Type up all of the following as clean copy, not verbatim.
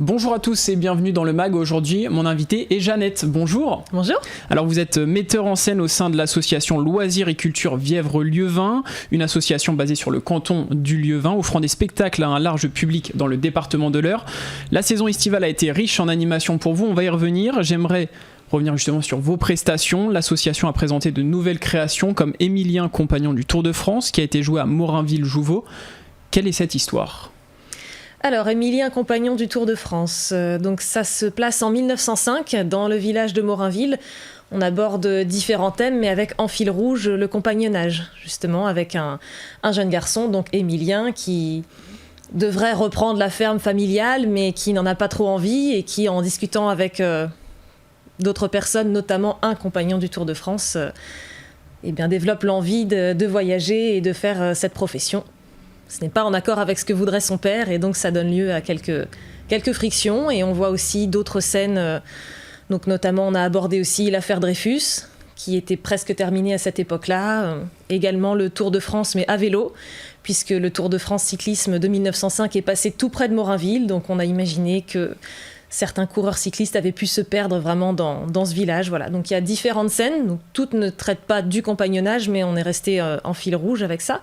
Bonjour à tous et bienvenue dans le MAG. Aujourd'hui, mon invité est Jeannette. Bonjour. Bonjour. Alors vous êtes metteur en scène au sein de l'association Loisirs et Culture Vièvre-Lieuvin, une association basée sur le canton du Lieuvin, offrant des spectacles à un large public dans le département de l'Eure. La saison estivale a été riche en animation pour vous, on va y revenir. J'aimerais revenir justement sur vos prestations. L'association a présenté de nouvelles créations comme Émilien, compagnon du Tour de France, qui a été joué à Morinville-Jouveau. Quelle est cette histoire ? Alors, Émilien, compagnon du Tour de France. Donc ça se place en 1905 dans le village de Morinville. On aborde différents thèmes, mais avec en fil rouge le compagnonnage, justement, avec un jeune garçon, donc Émilien, qui devrait reprendre la ferme familiale, mais qui n'en a pas trop envie et qui, en discutant avec d'autres personnes, notamment un compagnon du Tour de France, développe l'envie de voyager et de faire cette profession. Ce n'est pas en accord avec ce que voudrait son père, et donc ça donne lieu à quelques frictions. Et on voit aussi d'autres scènes, donc notamment on a abordé aussi l'affaire Dreyfus, qui était presque terminée à cette époque-là. Également le Tour de France, mais à vélo, puisque le Tour de France cyclisme de 1905 est passé tout près de Morinville, donc on a imaginé que certains coureurs cyclistes avaient pu se perdre vraiment dans ce village. Voilà. Donc il y a différentes scènes, donc toutes ne traitent pas du compagnonnage, mais on est resté en fil rouge avec ça.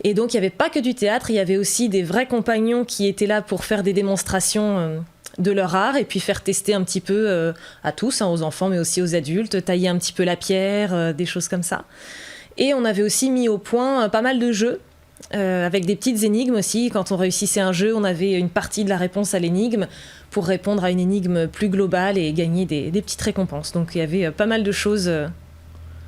Et donc il n'y avait pas que du théâtre, il y avait aussi des vrais compagnons qui étaient là pour faire des démonstrations de leur art et puis faire tester un petit peu à tous, aux enfants mais aussi aux adultes, tailler un petit peu la pierre, des choses comme ça. Et on avait aussi mis au point pas mal de jeux, avec des petites énigmes aussi. Quand on réussissait un jeu, on avait une partie de la réponse à l'énigme pour répondre à une énigme plus globale et gagner des petites récompenses. Donc il y avait pas mal de choses.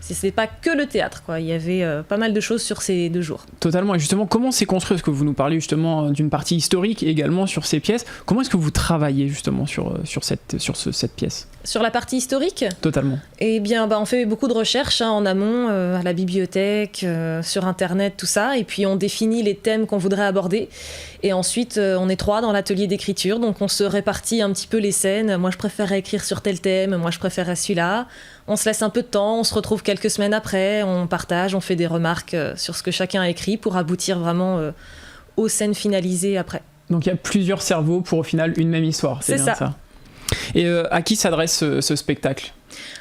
Ce n'est pas que le théâtre, quoi. Il y avait pas mal de choses sur ces 2 jours. Totalement. Et justement, comment c'est construit ? Parce que vous nous parlez justement d'une partie historique également sur ces pièces. Comment est-ce que vous travaillez justement sur cette pièce ? Sur la partie historique ? Totalement. Eh bien, on fait beaucoup de recherches en amont, à la bibliothèque, sur Internet, tout ça. Et puis, on définit les thèmes qu'on voudrait aborder. Et ensuite, on est 3 dans l'atelier d'écriture. Donc, on se répartit un petit peu les scènes. Moi, je préférerais écrire sur tel thème. Moi, je préférerais celui-là. On se laisse un peu de temps. On se retrouve quelques semaines après. On partage, on fait des remarques sur ce que chacun a écrit pour aboutir vraiment aux scènes finalisées après. Donc, il y a plusieurs cerveaux pour au final une même histoire. C'est bien ça. Et à qui s'adresse ce spectacle ?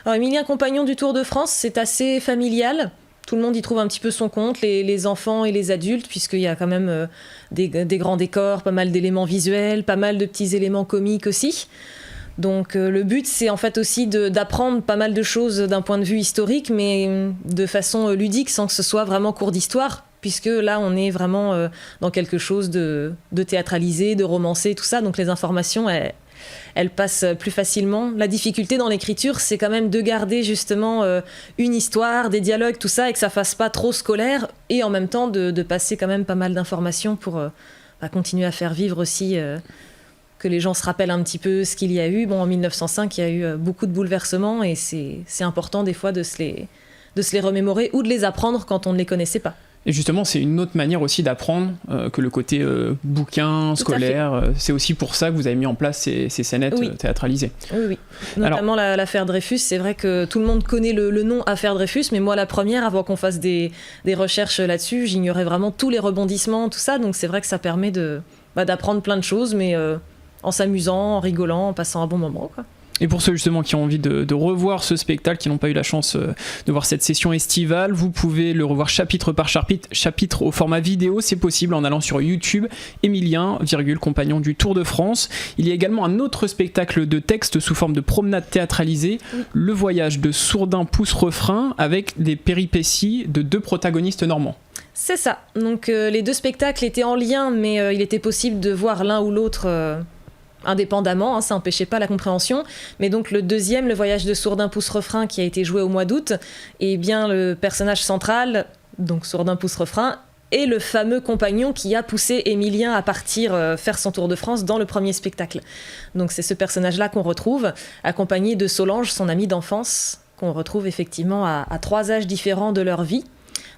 Alors, Émilien, compagnon du Tour de France, c'est assez familial. Tout le monde y trouve un petit peu son compte, les enfants et les adultes, puisqu'il y a quand même des grands décors, pas mal d'éléments visuels, pas mal de petits éléments comiques aussi. Donc le but, c'est en fait aussi d'apprendre pas mal de choses d'un point de vue historique, mais de façon ludique, sans que ce soit vraiment cours d'histoire, puisque là, on est vraiment dans quelque chose de théâtralisé, de romancé, tout ça. Donc les informations, elle passe plus facilement. La difficulté dans l'écriture, c'est quand même de garder justement une histoire, des dialogues, tout ça, et que ça fasse pas trop scolaire, et en même temps de passer quand même pas mal d'informations pour continuer à faire vivre aussi, que les gens se rappellent un petit peu ce qu'il y a eu. Bon, en 1905, il y a eu beaucoup de bouleversements, et c'est important des fois de se les remémorer ou de les apprendre quand on ne les connaissait pas. Et justement, c'est une autre manière aussi d'apprendre que le côté bouquin, scolaire. C'est aussi pour ça que vous avez mis en place ces scénettes théâtralisées. Oui. Notamment l'affaire Dreyfus. C'est vrai que tout le monde connaît le nom affaire Dreyfus, mais moi, la première, avant qu'on fasse des recherches là-dessus, j'ignorais vraiment tous les rebondissements, tout ça. Donc c'est vrai que ça permet d'apprendre plein de choses, mais en s'amusant, en rigolant, en passant un bon moment, quoi. Et pour ceux justement qui ont envie de revoir ce spectacle, qui n'ont pas eu la chance de voir cette session estivale, vous pouvez le revoir chapitre par chapitre au format vidéo, c'est possible en allant sur YouTube, Émilien, compagnon du Tour de France. Il y a également un autre spectacle de texte sous forme de promenade théâtralisée, Le voyage de Sourdin pousse refrain, avec des péripéties de 2 protagonistes normands. C'est ça, donc les 2 spectacles étaient en lien, mais il était possible de voir l'un ou l'autre indépendamment, ça n'empêchait pas la compréhension. Mais donc le deuxième, Le voyage de Sourdin pousse refrain, qui a été joué au mois d'août, et bien le personnage central, donc Sourdin pousse refrain, est le fameux compagnon qui a poussé Émilien à partir faire son Tour de France dans le premier spectacle. Donc c'est ce personnage-là qu'on retrouve, accompagné de Solange, son amie d'enfance, qu'on retrouve effectivement à 3 âges différents de leur vie.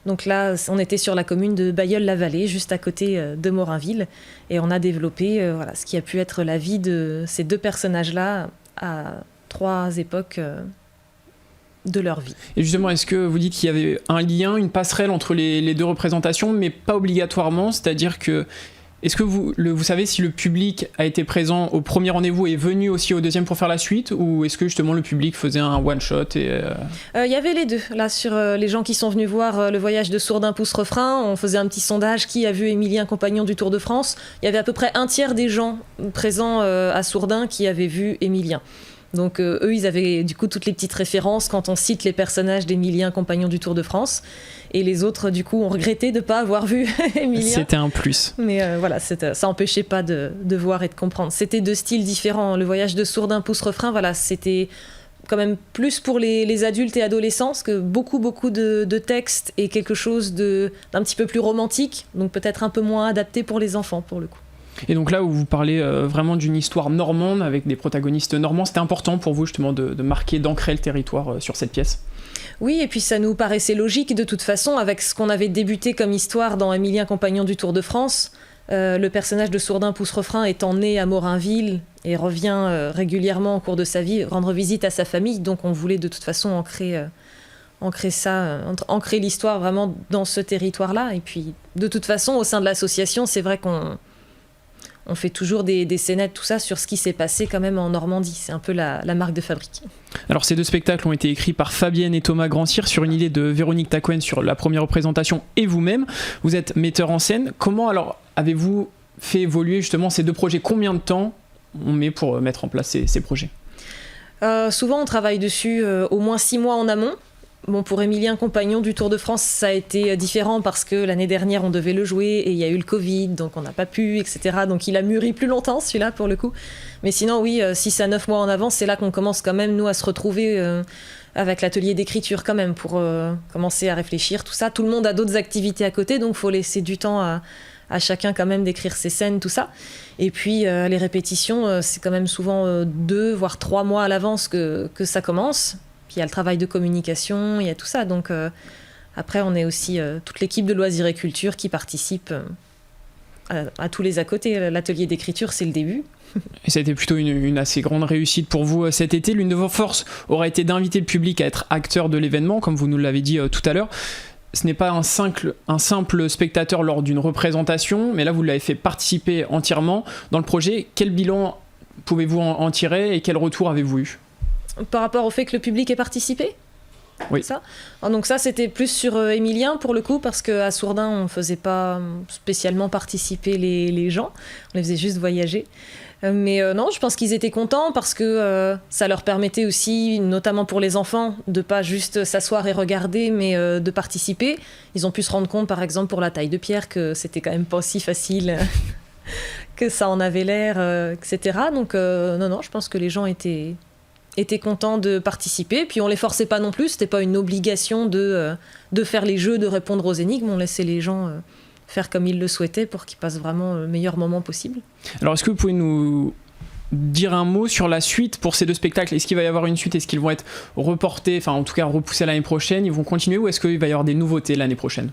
Donc là, on était sur la commune de Bailleul-la-Vallée, juste à côté de Morinville, et on a développé ce qui a pu être la vie de ces 2 personnages-là à 3 époques de leur vie. Et justement, est-ce que vous dites qu'il y avait un lien, une passerelle entre les 2 représentations, mais pas obligatoirement, c'est-à-dire que Est-ce que vous savez si le public a été présent au premier rendez-vous et est venu aussi au deuxième pour faire la suite, ou est-ce que justement le public faisait un one-shot et y avait les deux. Là, sur les gens qui sont venus voir Le Voyage de Sourdin pousse refrain, on faisait un petit sondage qui a vu Émilien, compagnon du Tour de France. Il y avait à peu près un tiers des gens présents à Sourdin qui avaient vu Émilien. Donc eux, ils avaient du coup toutes les petites références quand on cite les personnages d'Émilien, compagnon du Tour de France. Et les autres, du coup, ont regretté de ne pas avoir vu Émilien. C'était un plus. Mais voilà, ça n'empêchait pas de voir et de comprendre. C'était deux styles différents. Le Voyage de Sourdin pousse refrain, voilà, c'était quand même plus pour les adultes et adolescents, parce que beaucoup de textes et quelque chose d'un petit peu plus romantique, donc peut-être un peu moins adapté pour les enfants, pour le coup. Et donc là où vous parlez vraiment d'une histoire normande avec des protagonistes normands, c'était important pour vous justement de marquer, d'ancrer le territoire sur cette pièce? Oui, et puis ça nous paraissait logique de toute façon, avec ce qu'on avait débuté comme histoire dans Émilien, compagnon du Tour de France. Le personnage de Sourdin pousse refrain étant né à Morinville et revient régulièrement au cours de sa vie rendre visite à sa famille, donc on voulait de toute façon ancrer l'histoire vraiment dans ce territoire-là. Et puis de toute façon, au sein de l'association, c'est vrai qu'on fait toujours des scénettes, tout ça, sur ce qui s'est passé quand même en Normandie. C'est un peu la marque de fabrique. Alors ces deux spectacles ont été écrits par Fabienne et Thomas Grandcir sur une idée de Véronique Tacouen sur la première représentation et vous-même. Vous êtes metteur en scène. Comment alors avez-vous fait évoluer justement ces deux projets? Combien de temps on met pour mettre en place ces projets? Souvent on travaille dessus au moins 6 mois en amont. Bon, pour Émilien, compagnon du Tour de France, ça a été différent parce que l'année dernière, on devait le jouer et il y a eu le Covid, donc on n'a pas pu, etc. Donc il a mûri plus longtemps, celui-là, pour le coup. Mais sinon, oui, 6 à 9 mois en avance, c'est là qu'on commence quand même, nous, à se retrouver avec l'atelier d'écriture quand même pour commencer à réfléchir, tout ça. Tout le monde a d'autres activités à côté, donc il faut laisser du temps à chacun quand même d'écrire ses scènes, tout ça. Et puis les répétitions, c'est quand même souvent 2 voire 3 mois à l'avance que ça commence. Puis il y a le travail de communication, il y a tout ça. Donc après, on est aussi toute l'équipe de Loisirs et Culture qui participe à tous les à côté. L'atelier d'écriture, c'est le début. Et ça a été plutôt une assez grande réussite pour vous cet été. L'une de vos forces aura été d'inviter le public à être acteur de l'événement, comme vous nous l'avez dit tout à l'heure. Ce n'est pas un simple spectateur lors d'une représentation, mais là, vous l'avez fait participer entièrement dans le projet. Quel bilan pouvez-vous en tirer et quel retour avez-vous eu ? Par rapport au fait que le public ait participé ? Oui. Ça. Donc ça, c'était plus sur Émilien pour le coup, parce qu'à Sourdin, on ne faisait pas spécialement participer les gens, on les faisait juste voyager. Mais non, je pense qu'ils étaient contents parce que ça leur permettait aussi, notamment pour les enfants, de pas juste s'asseoir et regarder, mais de participer. Ils ont pu se rendre compte, par exemple, pour la taille de pierre, que c'était quand même pas si facile que ça en avait l'air, etc. Donc non, je pense que les gens étaient contents de participer, puis on les forçait pas non plus, c'était pas une obligation de faire les jeux, de répondre aux énigmes, on laissait les gens faire comme ils le souhaitaient pour qu'ils passent vraiment le meilleur moment possible. Alors est-ce que vous pouvez nous dire un mot sur la suite pour ces deux spectacles? Est-ce qu'il va y avoir une suite? Est-ce qu'ils vont être reportés, enfin en tout cas repoussés à l'année prochaine? Ils vont continuer ou est-ce qu'il va y avoir des nouveautés l'année prochaine?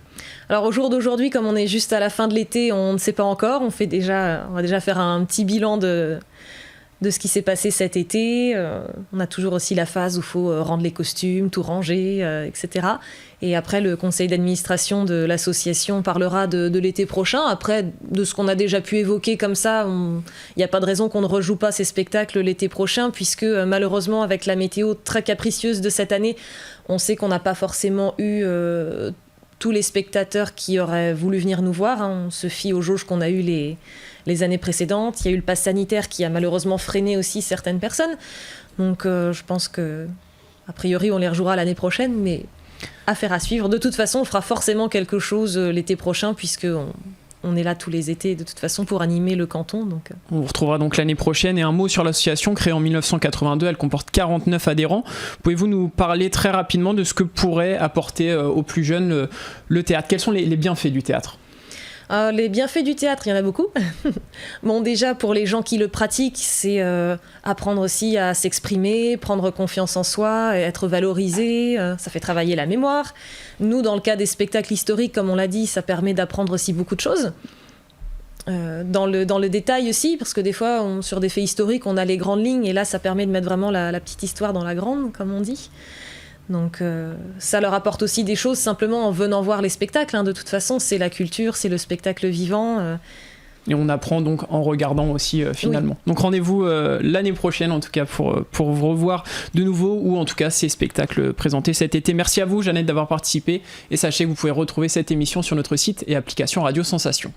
Alors au jour d'aujourd'hui, comme on est juste à la fin de l'été, on ne sait pas encore, on va déjà faire un petit bilan de ce qui s'est passé cet été. On a toujours aussi la phase où il faut rendre les costumes, tout ranger, etc. Et après, le conseil d'administration de l'association parlera de l'été prochain. Après, de ce qu'on a déjà pu évoquer comme ça, il n'y a pas de raison qu'on ne rejoue pas ces spectacles l'été prochain, puisque malheureusement, avec la météo très capricieuse de cette année, on sait qu'on n'a pas forcément eu tous les spectateurs qui auraient voulu venir nous voir. On se fie aux jauges qu'on a eues les années précédentes. Il y a eu le pass sanitaire qui a malheureusement freiné aussi certaines personnes. Donc je pense que a priori on les rejouera l'année prochaine, mais affaire à suivre. De toute façon, on fera forcément quelque chose l'été prochain, puisque on est là tous les étés de toute façon pour animer le canton. Donc. On vous retrouvera donc l'année prochaine. Et un mot sur l'association créée en 1982, elle comporte 49 adhérents. Pouvez-vous nous parler très rapidement de ce que pourrait apporter aux plus jeunes le théâtre? Quels sont les bienfaits du théâtre? Les bienfaits du théâtre, il y en a beaucoup. Bon, déjà, pour les gens qui le pratiquent, c'est apprendre aussi à s'exprimer, prendre confiance en soi, être valorisé. Ça fait travailler la mémoire. Nous, dans le cas des spectacles historiques, comme on l'a dit, ça permet d'apprendre aussi beaucoup de choses. Dans le détail aussi, parce que des fois, sur des faits historiques, on a les grandes lignes, et là, ça permet de mettre vraiment la petite histoire dans la grande, comme on dit. Donc ça leur apporte aussi des choses simplement en venant voir les spectacles. De toute façon, c'est la culture, c'est le spectacle vivant. Et on apprend donc en regardant aussi finalement. Oui. Donc rendez-vous l'année prochaine en tout cas pour vous revoir de nouveau, ou en tout cas ces spectacles présentés cet été. Merci à vous Jeannette d'avoir participé, et sachez que vous pouvez retrouver cette émission sur notre site et application Radio Sensation.